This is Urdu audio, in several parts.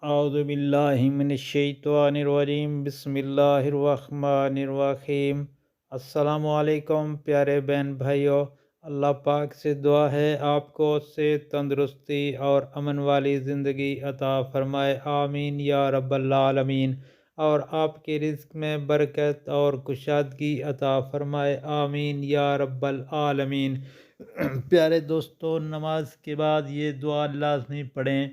اعوذ باللہ من الشیطان الرجیم بسم اللہ الرحمن الرحیم۔ السلام علیکم پیارے بہن بھائیوں، اللہ پاک سے دعا ہے آپ کو صحت، تندرستی اور امن والی زندگی عطا فرمائے، آمین یا رب العالمین، اور آپ کے رزق میں برکت اور کشادگی عطا فرمائے، آمین یا رب العالمین۔ پیارے دوستو، نماز کے بعد یہ دعا لازمی پڑھیں۔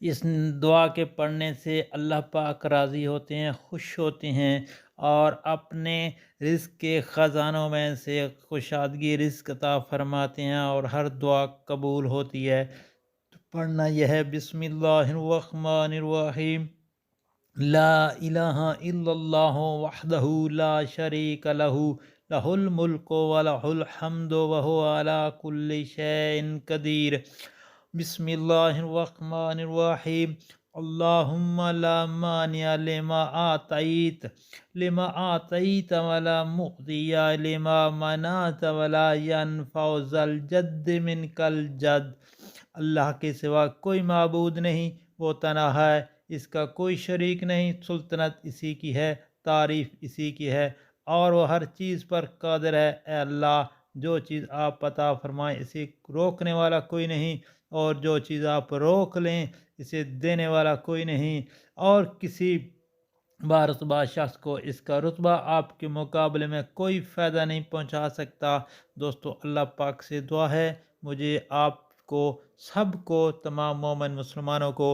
اس دعا کے پڑھنے سے اللہ پاک راضی ہوتے ہیں، خوش ہوتے ہیں، اور اپنے رزق کے خزانوں میں سے کشادگی رزق عطا فرماتے ہیں، اور ہر دعا قبول ہوتی ہے۔ تو پڑھنا یہ ہے: بسم اللہ الرحمن الرحیم، لا الہ الا اللہ وحدہ لا شریک لہ، لہ الملک ولہ الحمد وہو علی کل شیء قدیر۔ بسم اللہ الرحمن الرحیم، اللہم لا مانع لما آتیت ولا معطی لما منعت ولا ینفع ذا الجد منک الجد۔ اللہ کے سوا کوئی معبود نہیں، وہ تنہا ہے، اس کا کوئی شریک نہیں، سلطنت اسی کی ہے، تعریف اسی کی ہے، اور وہ ہر چیز پر قادر ہے۔ اے اللہ، جو چیز آپ عطا فرمائیں اسے روکنے والا کوئی نہیں، اور جو چیز آپ روک لیں اسے دینے والا کوئی نہیں، اور کسی بارتبہ شخص کو اس کا رتبہ آپ کے مقابلے میں کوئی فائدہ نہیں پہنچا سکتا۔ دوستو، اللہ پاک سے دعا ہے مجھے، آپ کو، سب کو، تمام مومن مسلمانوں کو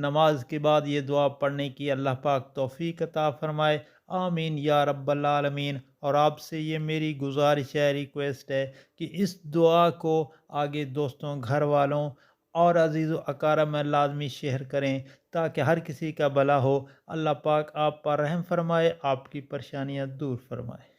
نماز کے بعد یہ دعا پڑھنے کی اللہ پاک توفیق عطا فرمائے، آمین یا رب العالمین۔ اور آپ سے یہ میری گزارش ہے، ریکویسٹ ہے کہ اس دعا کو آگے دوستوں، گھر والوں اور عزیز و اقارب میں لازمی شیئر کریں، تاکہ ہر کسی کا بھلا ہو۔ اللہ پاک آپ پر رحم فرمائے، آپ کی پریشانیاں دور فرمائے۔